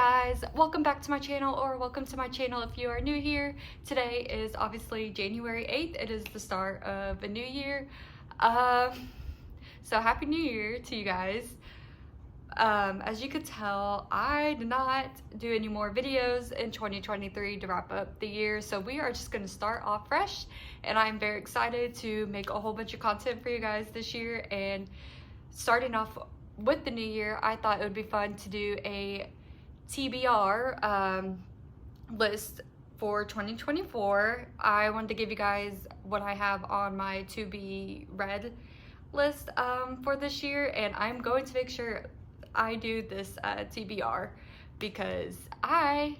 guys, welcome back to my channel, or welcome to my channel if you are new here. Today is obviously January 8th. It is the start of a new year. So happy new year to you guys. As you could tell, I did not do any more videos in 2023 to wrap up the year, so we are just going to start off fresh, and I'm very excited to make a whole bunch of content for you guys this year. And starting off with the new year, I thought it would be fun to do a TBR list for 2024. I wanted to give you guys what I have on my to be read list for this year, and I'm going to make sure I do this TBR because I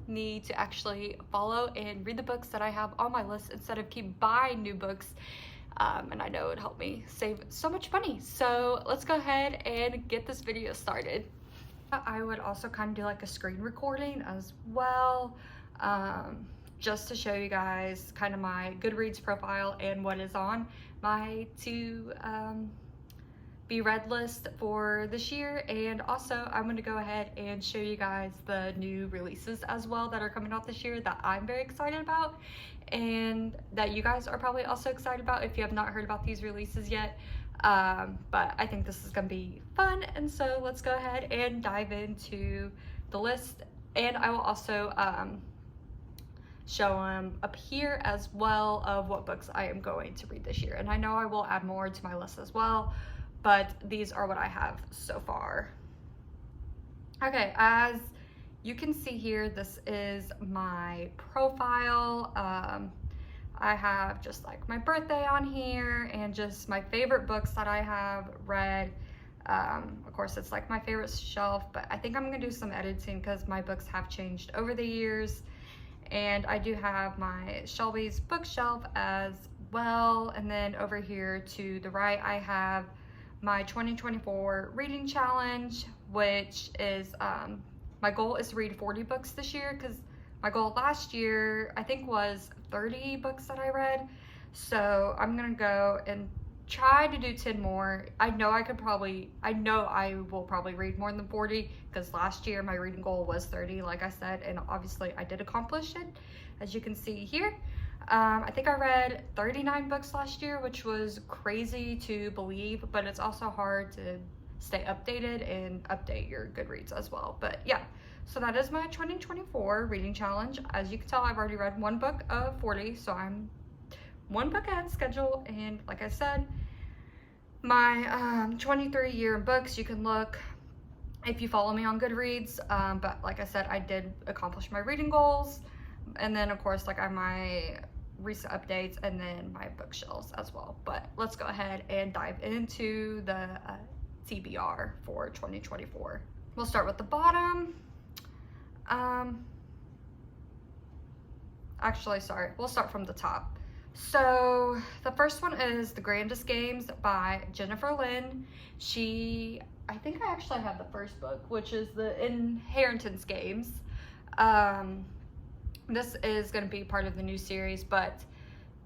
need to actually follow and read the books that I have on my list instead of keep buying new books. And I know it would help me save so much money. So let's go ahead and get this video started. I would also kind of do like a screen recording as well, just to show you guys kind of my Goodreads profile and what is on my to be read list for this year. And also I'm going to go ahead and show you guys the new releases as well that are coming out this year that I'm very excited about, and that you guys are probably also excited about if you have not heard about these releases yet. But I think this is gonna be fun, and so let's go ahead and dive into the list. And I will also show them up here as well of what books I am going to read this year. And I know I will add more to my list as well, but these are what I have so far. Okay, as you can see here, this is my profile. I have just like my birthday on here and just my favorite books that I have read. Of course, it's like my favorite shelf, but I think I'm gonna do some editing because my books have changed over the years. And I do have my Shelby's bookshelf as well. And then over here to the right, I have my 2024 reading challenge, which is, my goal is to read 40 books this year, because my goal last year, I think, was 30 books that I read. So I'm gonna go and try to do 10 more. I know I will probably read more than 40, because last year my reading goal was 30, like I said, and obviously I did accomplish it, as you can see here. I think I read 39 books last year, which was crazy to believe, but it's also hard to stay updated and update your Goodreads as well. But yeah, so that is my 2024 reading challenge. As you can tell, I've already read one book of 40, so I'm one book ahead schedule. And like I said, my 23 year books, you can look if you follow me on Goodreads. But like I said, I did accomplish my reading goals. And then of course, like I have my recent updates and then my bookshelves as well. But let's go ahead and dive into the TBR for 2024. We'll start with the bottom. Actually, sorry, we'll start from the top. So the first one is The Grandest Games by Jennifer Lynn. I think I actually have the first book, which is the Inheritance Games. This is going to be part of the new series, but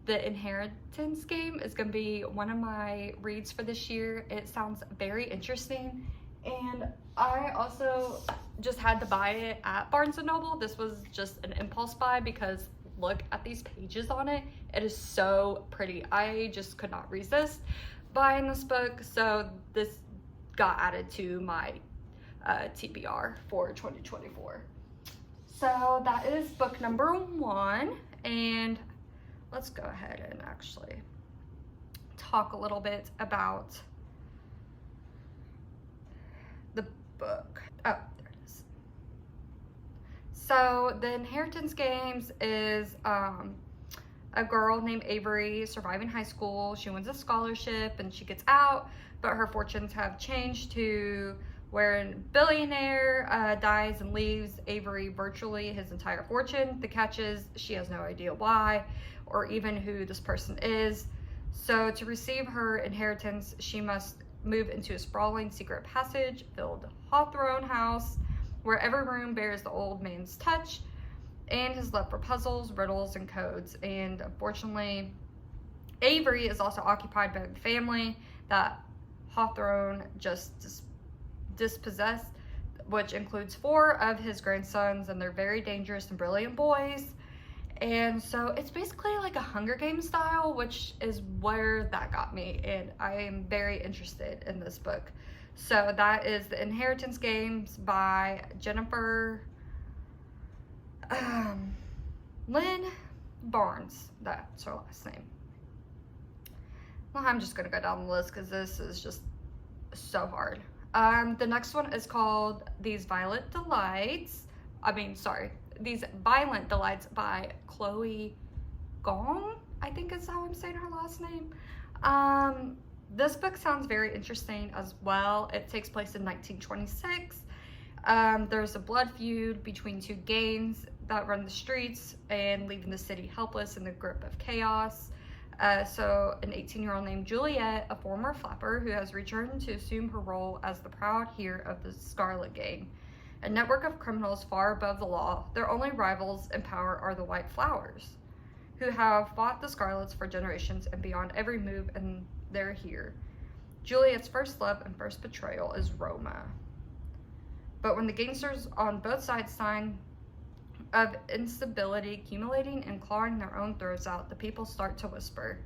the Inheritance Game is going to be one of my reads for this year. It sounds very interesting, and I also just had to buy it at Barnes & Noble. This was just an impulse buy because look at these pages on it. It is so pretty. I just could not resist buying this book, so this got added to my TBR for 2024. So that is book number 1, and let's go ahead and actually talk a little bit about the book. Oh, there it is. So The Inheritance Games is a girl named Avery surviving high school. She wins a scholarship and she gets out, but her fortunes have changed to where a billionaire dies and leaves Avery virtually his entire fortune. The catch is she has no idea why or even who this person is. So to receive her inheritance, she must move into a sprawling secret passage filled Hawthorne house, where every room bears the old man's touch and his love for puzzles, riddles, and codes. And unfortunately, Avery is also occupied by the family that Hawthorne just dispossessed which includes 4 of his grandsons, and they're very dangerous and brilliant boys. And so it's basically like a Hunger Games style, which is where that got me, and I am very interested in this book. So that is The Inheritance Games by Jennifer Lynn Barnes. That's her last name. Well, I'm just gonna go down the list because this is just so hard. The next one is called These Violent Delights by Chloe Gong, I think is how I'm saying her last name. This book sounds very interesting as well. It takes place in 1926. There's a blood feud between 2 gangs that run the streets and leaving the city helpless in the grip of chaos. So an 18-year-old named Juliet, a former flapper who has returned to assume her role as the proud heir of the Scarlet Gang, a network of criminals far above the law. Their only rivals in power are the White Flowers, who have fought the Scarlets for generations and beyond every move, and they're here. Juliet's first love and first betrayal is Roma. But when the gangsters on both sides sign of instability accumulating and clawing their own throats out, the people start to whisper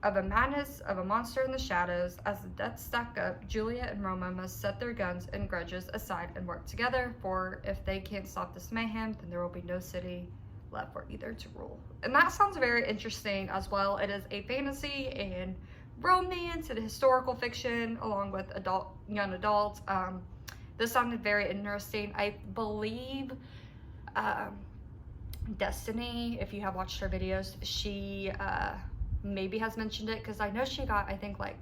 of a madness, of a monster in the shadows. As the deaths stack up, Juliet and Roma must set their guns and grudges aside and work together, for if they can't stop this mayhem, then there will be no city left for either to rule. And that sounds very interesting as well. It is a fantasy and romance and historical fiction along with young adults. This sounded very interesting. I believe Destiny, if you have watched her videos, she maybe has mentioned it, because I know she got, I think, like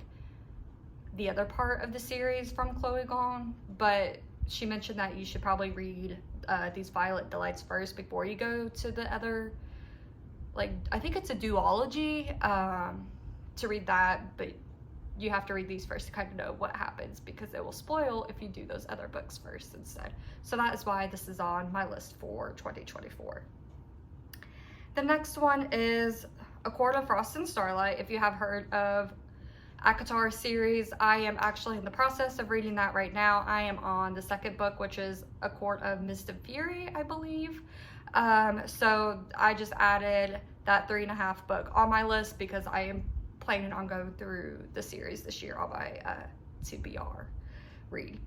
the other part of the series from Chloe Gong, but she mentioned that you should probably read These Violent Delights first before you go to the other, like, I think it's a duology to read that, but you have to read these first to kind of know what happens, because it will spoil if you do those other books first instead. So that is why this is on my list for 2024. The next one is A Court of Frost and Starlight. If you have heard of ACOTAR series, I am actually in the process of reading that right now. I am on the second book, which is A Court of Mist and Fury, I believe. So I just added that 3.5 book on my list because I am planning on going through the series this year on my TBR read.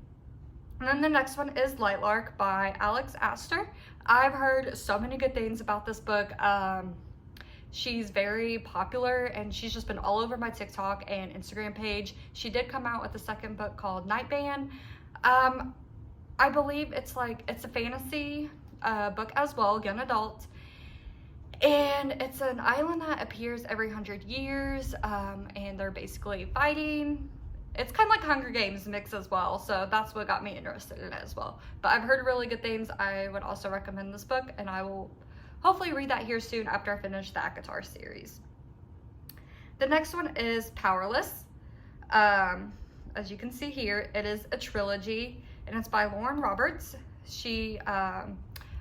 And then the next one is Lightlark by Alex Astor. I've heard so many good things about this book. She's very popular and she's just been all over my TikTok and Instagram page. She did come out with a second book called Nightband. I believe it's a fantasy book as well, young adult. And it's an island that appears every 100 years, and they're basically fighting. It's kind of like Hunger Games mix as well, so that's what got me interested in it as well. But I've heard really good things. I would also recommend this book, and I will hopefully read that here soon after I finish the ACOTAR series. The next one is Powerless. As you can see here, it is a trilogy, and it's by Lauren Roberts.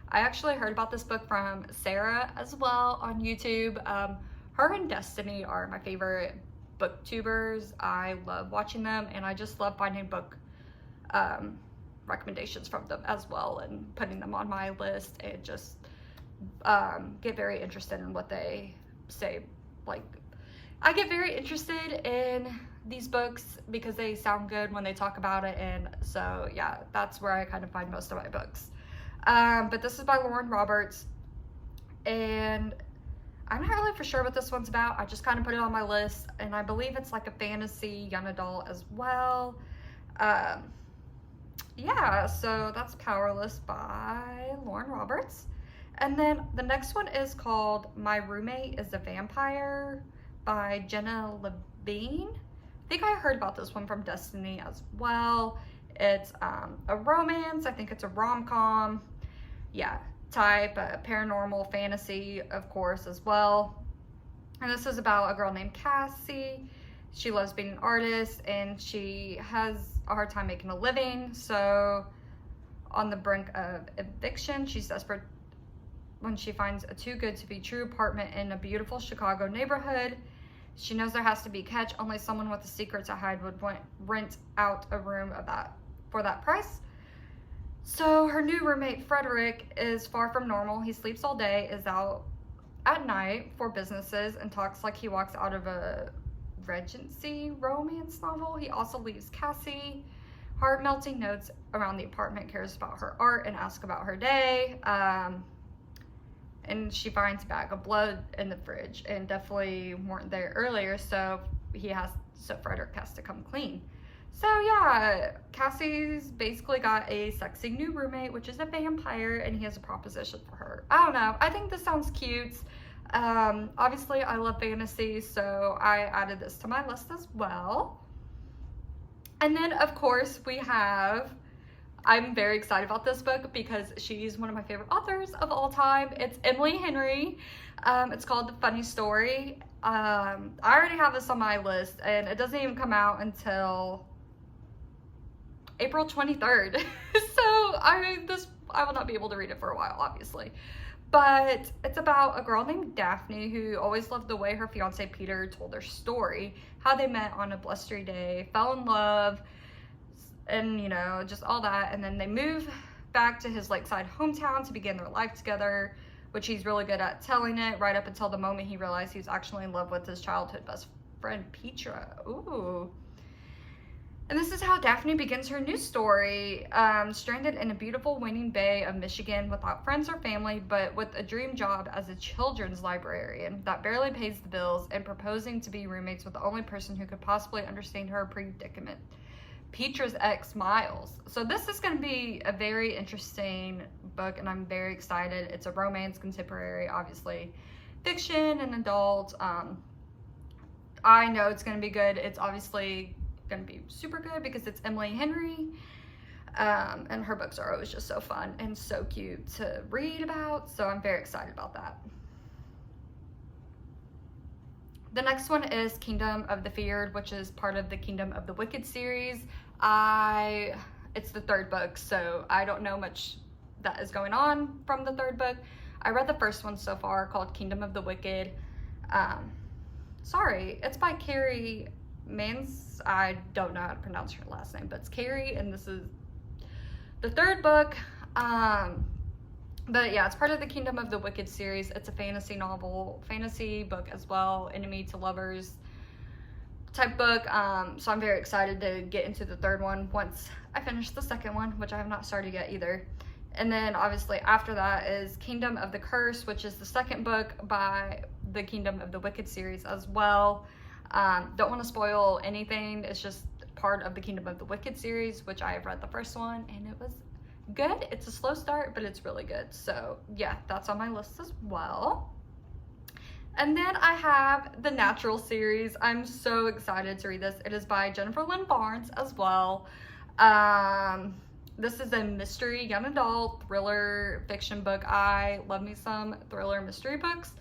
I actually heard about this book from Sarah as well on YouTube. Her and Destiny are my favorite booktubers. I love watching them, and I just love finding book recommendations from them as well and putting them on my list, and just get very interested in what they say. Like, I get very interested in these books because they sound good when they talk about it, and so yeah, that's where I kind of find most of my books. But this is by Lauren Roberts, and I'm not really for sure what this one's about. I just kind of put it on my list, and I believe it's like a fantasy young adult as well. Yeah, so that's Powerless by Lauren Roberts. And then the next one is called My Roommate is a Vampire by Jenna Levine. I think I heard about this one from Destiny as well. It's a romance. I think it's a rom-com. Yeah, type, paranormal fantasy, of course, as well. And this is about a girl named Cassie. She loves being an artist, and she has a hard time making a living. So on the brink of eviction, she's desperate when she finds a too-good-to-be-true apartment in a beautiful Chicago neighborhood. She knows there has to be a catch. Only someone with a secret to hide would rent out a room for that price. So her new roommate, Frederick, is far from normal. He sleeps all day, is out at night for businesses, and talks like he walks out of a Regency romance novel. He also leaves Cassie heart-melting notes around the apartment, cares about her art, and asks about her day. And she finds a bag of blood in the fridge, and definitely weren't there earlier, so Frederick has to come clean. So yeah, Cassie's basically got a sexy new roommate, which is a vampire, and he has a proposition for her. I don't know. I think this sounds cute. Obviously, I love fantasy, so I added this to my list as well. And then, of course, I'm very excited about this book because she's one of my favorite authors of all time. It's Emily Henry. It's called The Funny Story. I already have this on my list, and it doesn't even come out until April 23rd. So I will not be able to read it for a while, obviously. But it's about a girl named Daphne who always loved the way her fiance Peter told their story, how they met on a blustery day, fell in love, and just all that. And then they move back to his lakeside hometown to begin their life together, which he's really good at telling it, right up until the moment he realized he was actually in love with his childhood best friend Petra. Ooh. And this is how Daphne begins her new story, stranded in a beautiful waning bay of Michigan without friends or family, but with a dream job as a children's librarian that barely pays the bills, and proposing to be roommates with the only person who could possibly understand her predicament, Petra's ex, Miles. So this is going to be a very interesting book, and I'm very excited. It's a romance, contemporary, obviously fiction and adult. I know it's going to be good. It's obviously going to be super good because it's Emily Henry, and her books are always just so fun and so cute to read about, so I'm very excited about that. The next one is Kingdom of the Feared, which is part of the Kingdom of the Wicked series. It's the third book, so I don't know much that is going on from the third book. I read the first one so far, called Kingdom of the Wicked. Sorry, it's by Carrie I don't know how to pronounce her last name, but it's Carrie, and this is the third book. But yeah, it's part of the Kingdom of the Wicked series. It's a fantasy book as well, enemy to lovers type book. So I'm very excited to get into the third one once I finish the second one, which I have not started yet either. And then obviously after that is Kingdom of the Curse, which is the second book by the Kingdom of the Wicked series as well. Don't want to spoil anything. It's just part of the Kingdom of the Wicked series, which I have read the first one, and it was good. It's a slow start, but it's really good. So yeah, that's on my list as well. And then I have the Natural series. I'm so excited to read this. It is by Jennifer Lynn Barnes as well. This is a mystery young adult thriller fiction book. I love me some thriller mystery books.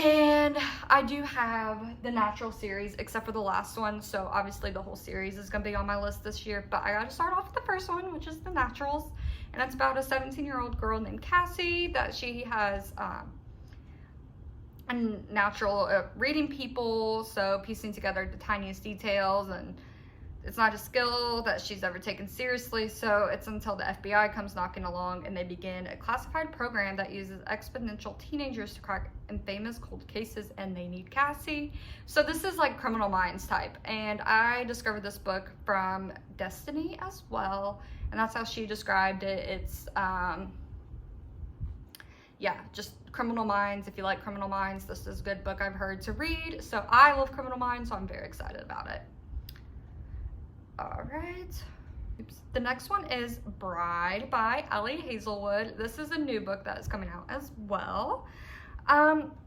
And I do have the Natural series, except for the last one, so obviously the whole series is going to be on my list this year, but I got to start off with the first one, which is the Naturals, and it's about a 17-year-old girl named Cassie that she has a natural reading people, so piecing together the tiniest details, and it's not a skill that she's ever taken seriously, so it's until the FBI comes knocking along and they begin a classified program that uses exponential teenagers to crack infamous cold cases, and they need Cassie. So this is like Criminal Minds type, and I discovered this book from Destiny as well, and that's how she described it. It's yeah, just Criminal Minds. If you like Criminal Minds, this is a good book I've heard to read. So I love Criminal Minds, so I'm very excited about it. All right. Oops. The next one is Bride by Ellie Hazelwood. This is a new book that is coming out as well.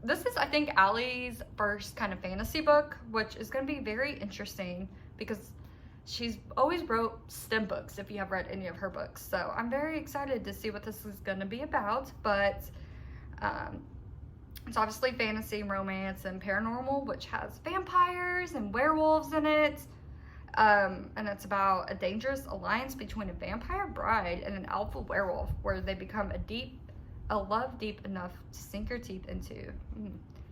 This is, I think, Allie's first kind of fantasy book, which is going to be very interesting because she's always wrote STEM books, if you have read any of her books. So I'm very excited to see what this is going to be about, but it's obviously fantasy, romance, and paranormal, which has vampires and werewolves in it. And it's about a dangerous alliance between a vampire bride and an alpha werewolf, where they become a love deep enough to sink your teeth into.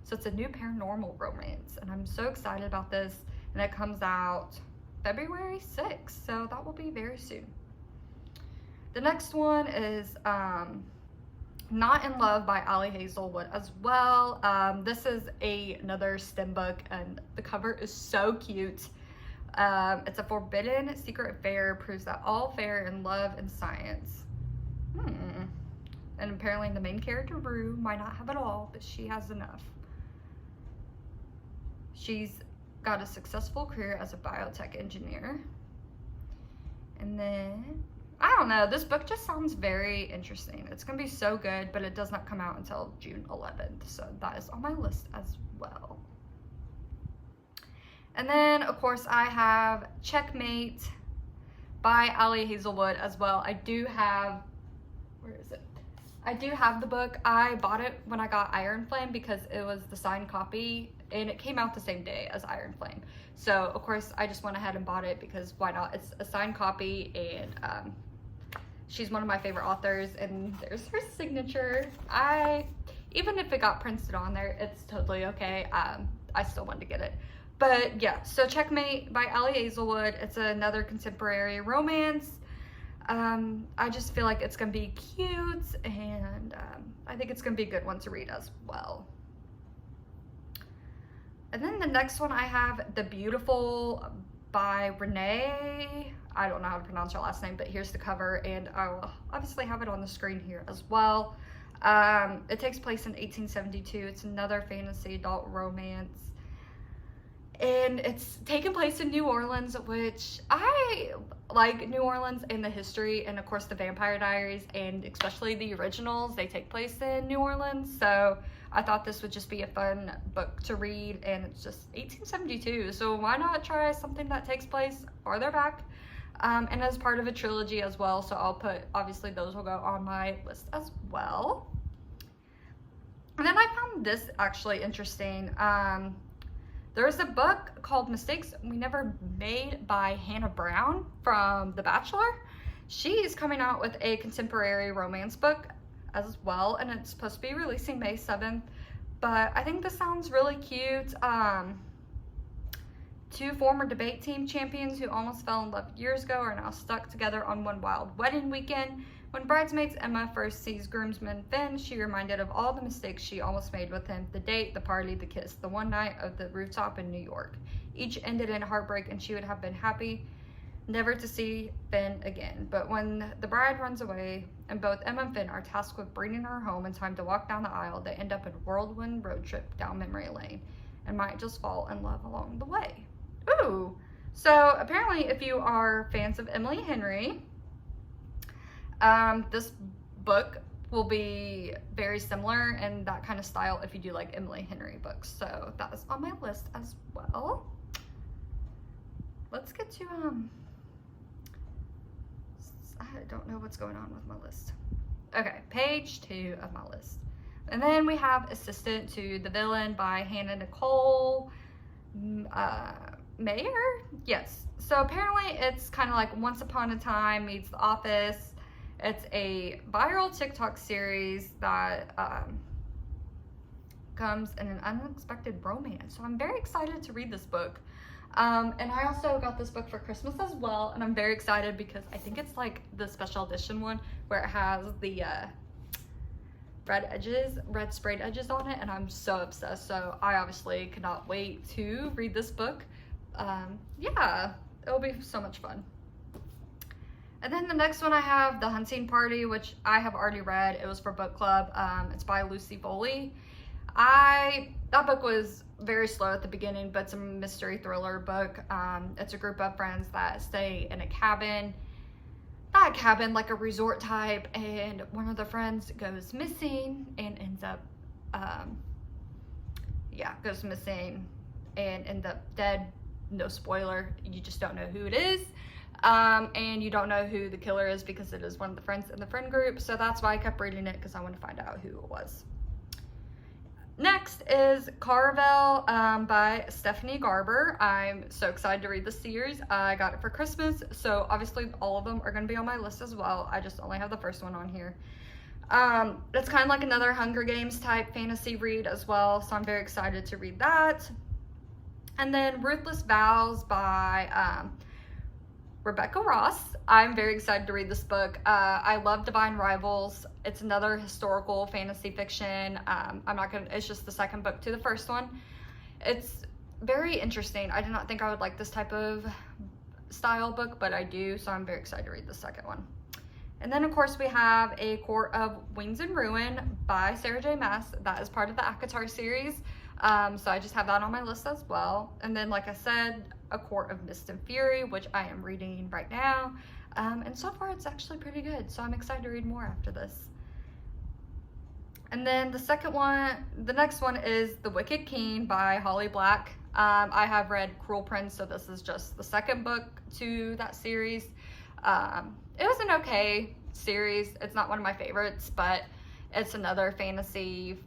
So it's a new paranormal romance, and I'm so excited about this, and it comes out February 6th, so that will be very soon. The next one is Not in Love by Ali Hazelwood as well. This is another STEM book, and the cover is so cute. It's a forbidden secret affair proves that all fair in love and science. And apparently the main character, Rue, might not have it all, but she has enough. She's got a successful career as a biotech engineer. And then, I don't know, this book just sounds very interesting. It's going to be so good, but it does not come out until June 11th. So that is on my list as well. And then, of course, I have Checkmate by Ali Hazelwood as well. I do have, where is it? I do have the book. I bought it when I got Iron Flame because it was the signed copy, and it came out the same day as Iron Flame. So, of course, I just went ahead and bought it because why not? It's a signed copy, and she's one of my favorite authors, and there's her signature. Even if it got printed on there, it's totally okay. I still wanted to get it. But yeah, so Checkmate by Ali Hazelwood. It's another contemporary romance. I just feel like it's gonna be cute, and I think it's gonna be a good one to read as well. And then the next one I have, The Beautiful by Renee. I don't know how to pronounce her last name, but here's the cover, and I'll obviously have it on the screen here as well. It takes place in 1872. It's another fantasy adult romance. And it's taking place in New Orleans, which I like. New Orleans and the history, and of course the Vampire Diaries, and especially the originals, they take place in New Orleans. So I thought this would just be a fun book to read, and it's just 1872. So why not try something that takes place farther back? And as part of a trilogy as well. So I'll put, obviously those will go on my list as well. And then I found this actually interesting. There's a book called Mistakes We Never Made by Hannah Brown from The Bachelor. She's coming out with a contemporary romance book as well, and it's supposed to be releasing May 7th. But I think this sounds really cute. Two former debate team champions who almost fell in love years ago are now stuck together on one wild wedding weekend. When bridesmaids Emma first sees groomsman Finn, she reminded of all the mistakes she almost made with him: the date, the party, the kiss, the one night of the rooftop in New York. Each ended in heartbreak, and she would have been happy never to see Finn again. But when the bride runs away, and both Emma and Finn are tasked with bringing her home in time to walk down the aisle, they end up in a whirlwind road trip down memory lane and might just fall in love along the way. Ooh! So apparently, if you are fans of Emily Henry, this book will be very similar in that kind of style if you do like Emily Henry books. So that is on my list as well. Let's get to, I don't know what's going on with my list. Okay, page 2 of my list. And then we have Assistant to the Villain by Hannah Nicole Mayer? Yes. So apparently it's kind of like Once Upon a Time meets The Office. It's a viral TikTok series that comes in an unexpected romance. So I'm very excited to read this book. And I also got this book for Christmas as well. And I'm very excited because I think it's like the special edition one where it has the red sprayed edges on it. And I'm so obsessed. So I obviously cannot wait to read this book. Yeah, it'll be so much fun. And then the next one I have, The Hun Scene Party, which I have already read. It was for book club. It's by Lucy Foley. That book was very slow at the beginning, but it's a mystery thriller book. It's a group of friends that stay in a cabin. Not a cabin, like a resort type, and one of the friends goes missing and ends up, goes missing and ends up dead. No spoiler, you just don't know who it is. And you don't know who the killer is because it is one of the friends in the friend group. So that's why I kept reading it, because I wanted to find out who it was. Next is Carel by Stephanie Garber. I'm so excited to read this series. I got it for Christmas, so obviously all of them are going to be on my list as well. I just only have the first one on here. It's kind of like another Hunger Games type fantasy read as well, so I'm very excited to read that. And then Ruthless Vows by Rebecca Ross. I'm very excited to read this book. I love Divine Rivals. It's another historical fantasy fiction. It's just the second book to the first one. It's very interesting. I did not think I would like this type of style book, but I do, so I'm very excited to read the second one. And then, of course, we have A Court of Wings and Ruin by Sarah J. Maas. That is part of the ACOTAR series, so I just have that on my list as well. And then, like I said, A Court of Mist and Fury, which I am reading right now, and so far it's actually pretty good, so I'm excited to read more after this. And then the next one is The Wicked King by Holly Black. I have read Cruel Prince, so this is just the second book to that series. It was an okay series. It's not one of my favorites, but it's another fantasy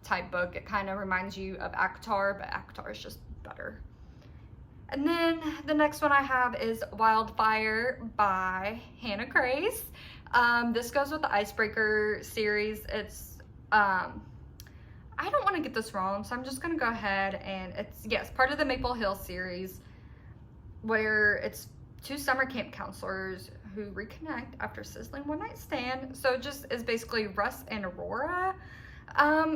type book. It kind of reminds you of ACOTAR, but ACOTAR is just better. And then the next one I have is Wildfire by Hannah Grace. This goes with the Icebreaker series. It's, I don't want to get this wrong, so I'm just going to go ahead and it's part of the Maple Hill series, where it's two summer camp counselors who reconnect after a sizzling one-night stand. So it just is basically Russ and Aurora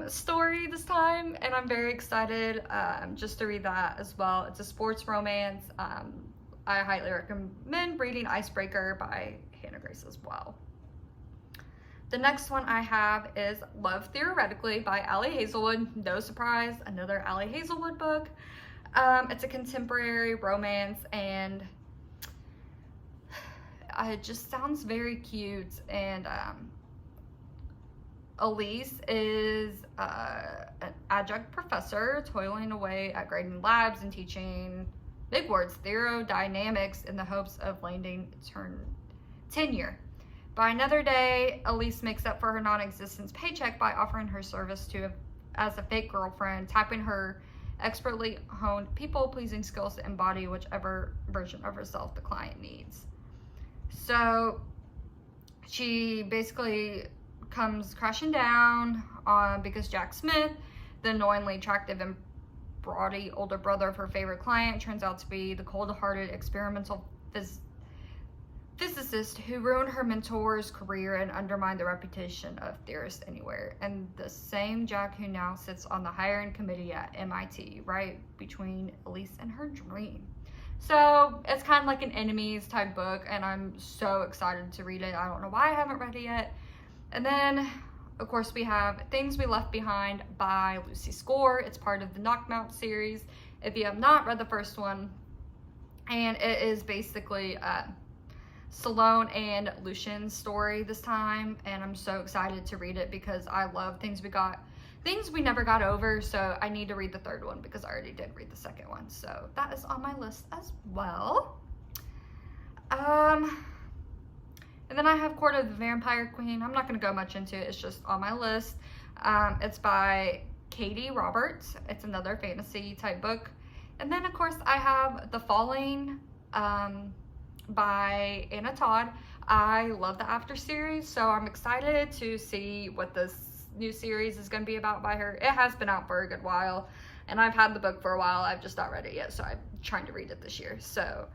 story this time, and I'm very excited just to read that as well. It's a sports romance. I highly recommend reading Icebreaker by Hannah Grace as well. The next one I have is Love Theoretically by Ali Hazelwood. No surprise, another Ali Hazelwood book. It's a contemporary romance, and it just sounds very cute. And Elise is an adjunct professor toiling away at grading labs and teaching, big words, therodynamics in the hopes of landing tenure. By another day, Elise makes up for her non-existence paycheck by offering her service as a fake girlfriend, tapping her expertly honed people-pleasing skills to embody whichever version of herself the client needs. So she basically comes crashing down because Jack Smith, the annoyingly attractive and brawny older brother of her favorite client, turns out to be the cold-hearted experimental physicist who ruined her mentor's career and undermined the reputation of Theorist Anywhere. And the same Jack who now sits on the hiring committee at MIT, right between Elise and her dream. So it's kind of like an enemies type book, and I'm so excited to read it. I don't know why I haven't read it yet. And then, of course, we have Things We Left Behind by Lucy Score. It's part of the Knockmount series, if you have not read the first one. And it is basically Salome and Lucian's story this time, and I'm so excited to read it because I love Things We Never Got Over, so I need to read the third one because I already did read the second one, so that is on my list as well. And then I have Court of the Vampire Queen. I'm not going to go much into it, it's just on my list. It's by Katie Roberts. It's another fantasy type book. And then, of course, I have The Falling by Anna Todd. I love the After series, so I'm excited to see what this new series is going to be about by her. It has been out for a good while, and I've had the book for a while. I've just not read it yet, so I'm trying to read it this year. So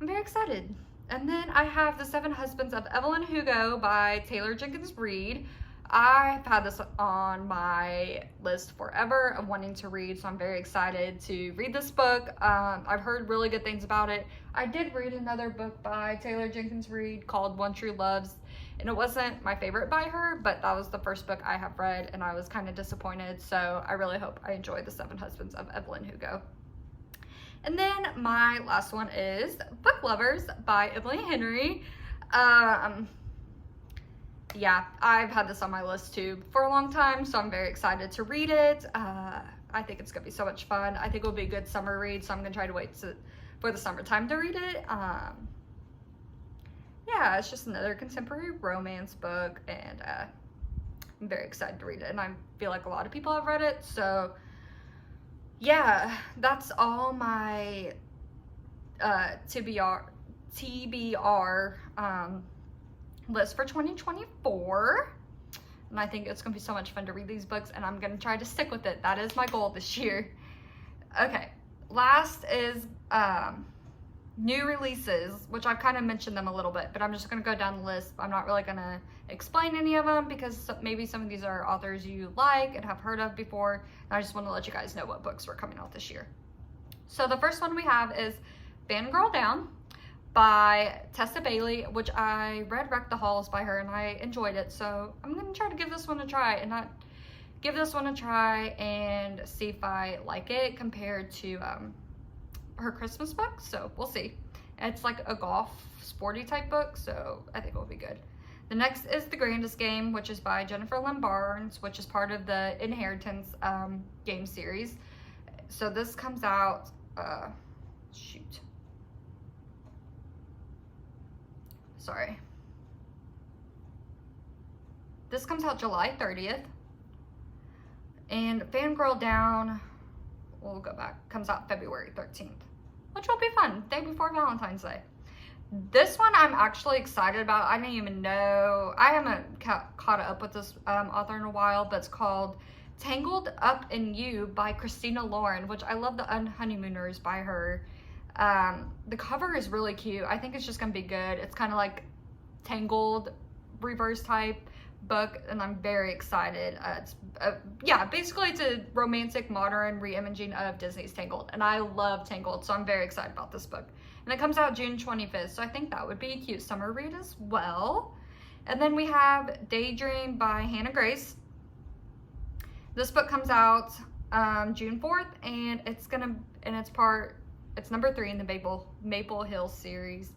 I'm very excited. And then I have The Seven Husbands of Evelyn Hugo by Taylor Jenkins Reid. I've had this on my list forever of wanting to read, so I'm very excited to read this book. I've heard really good things about it. I did read another book by Taylor Jenkins Reid called One True Loves, and it wasn't my favorite by her, but that was the first book I have read, and I was kind of disappointed, so I really hope I enjoy The Seven Husbands of Evelyn Hugo. And then my last one is Book Lovers by Emily Henry. Yeah, I've had this on my list too for a long time, so I'm very excited to read it. I think it's gonna be so much fun. I think it'll be a good summer read, so I'm gonna try to wait for the summertime to read it. Yeah, it's just another contemporary romance book, and I'm very excited to read it, and I feel like a lot of people have read it, so yeah, that's all my TBR list for 2024, and I think it's gonna be so much fun to read these books, and I'm gonna try to stick with it. That is my goal this year. Okay, last is new releases, which I've kind of mentioned them a little bit, but I'm just going to go down the list. I'm not really going to explain any of them because maybe some of these are authors you like and have heard of before. And I just want to let you guys know what books were coming out this year. So the first one we have is Fangirl Down by Tessa Bailey, which I read Wreck the Halls by her and I enjoyed it. So I'm going to try to give this one a try and see if I like it compared to her Christmas book. So we'll see. It's like a golf sporty type book, so I think it will be good. The next is The Grandest Game, which is by Jennifer Lynn Barnes, which is part of the Inheritance game series. So this comes out, This comes out July 30th. And Fangirl Down, we'll go back, comes out February 13th, which will be fun, day before Valentine's Day. This one I'm actually excited about. I didn't even know, I haven't caught up with this author in a while, but it's called Tangled Up in You by Christina Lauren, which I love the Honeymooners by her. The cover is really cute. I think it's just gonna be good. It's kind of like Tangled reverse type book, and I'm very excited. Basically it's a romantic modern re-imaging of Disney's Tangled, and I love Tangled, so I'm very excited about this book. And it comes out June 25th, so I think that would be a cute summer read as well. And then we have Daydream by Hannah Grace. This book comes out June 4th, and it's number 3 in the Maple Hill series.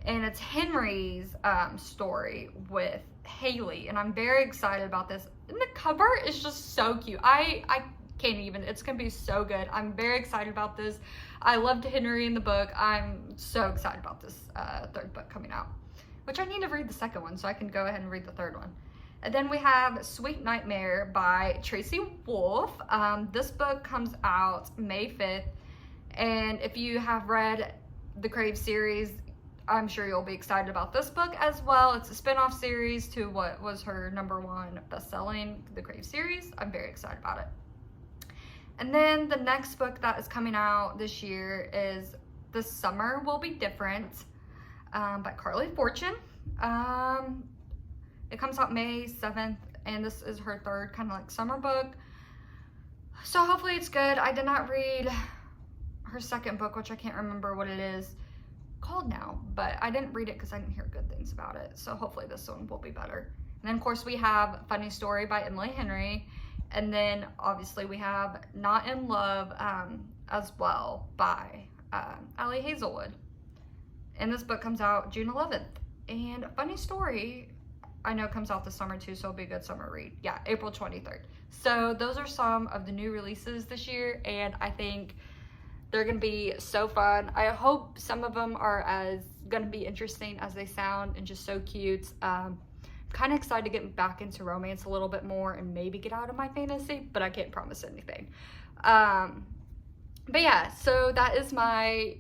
And it's Henry's story with Haley, and I'm very excited about this. And the cover is just so cute. I can't even, it's gonna be so good. I'm very excited about this. I loved Henry in the book. I'm so excited about this third book coming out, which I need to read the second one so I can go ahead and read the third one. And then we have Sweet Nightmare by Tracy Wolff. This book comes out May 5th, and if you have read the Crave series, I'm sure you'll be excited about this book as well. It's a spin-off series to what was her #1 best-selling, the Crave series. I'm very excited about it. And then the next book that is coming out this year is The Summer Will Be Different by Carly Fortune. It comes out May 7th, and this is her third kind of like summer book. So hopefully it's good. I did not read her second book, which I can't remember what it is called now, but I didn't read it because I didn't hear good things about it. So hopefully this one will be better. And then of course we have Funny Story by Emily Henry. And then obviously we have Not in Love as well by Allie Hazelwood. And this book comes out June 11th. And Funny Story, I know comes out this summer too, so it'll be a good summer read. Yeah, April 23rd. So those are some of the new releases this year, and I think they're gonna be so fun. I hope some of them are gonna be interesting as they sound and just so cute. I'm kind of excited to get back into romance a little bit more and maybe get out of my fantasy, but I can't promise anything. But yeah, so that is my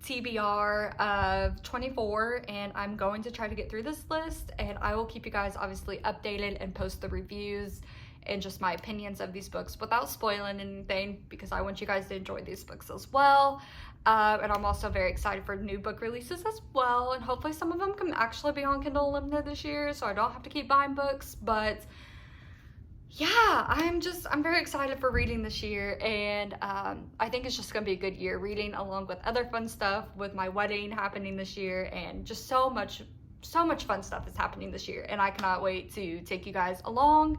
TBR of 24, and I'm going to try to get through this list, and I will keep you guys obviously updated and post the reviews and just my opinions of these books without spoiling anything, because I want you guys to enjoy these books as well. And I'm also very excited for new book releases as well, and hopefully some of them can actually be on Kindle Unlimited this year, so I don't have to keep buying books. But yeah, I'm very excited for reading this year, and I think it's just gonna be a good year reading, along with other fun stuff with my wedding happening this year, and just so much fun stuff is happening this year, and I cannot wait to take you guys along.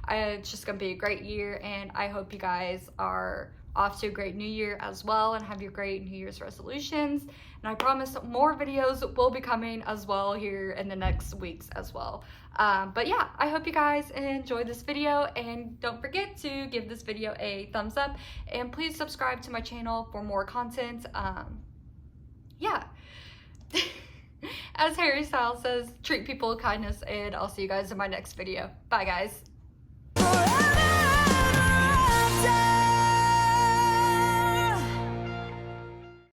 It's just gonna be a great year, and I hope you guys are off to a great new year as well and have your great New Year's resolutions. And I promise more videos will be coming as well here in the next weeks as well. But yeah, I hope you guys enjoyed this video, and don't forget to give this video a thumbs up, and please subscribe to my channel for more content. Yeah. As Harry Styles says, treat people with kindness, and I'll see you guys in my next video. Bye guys.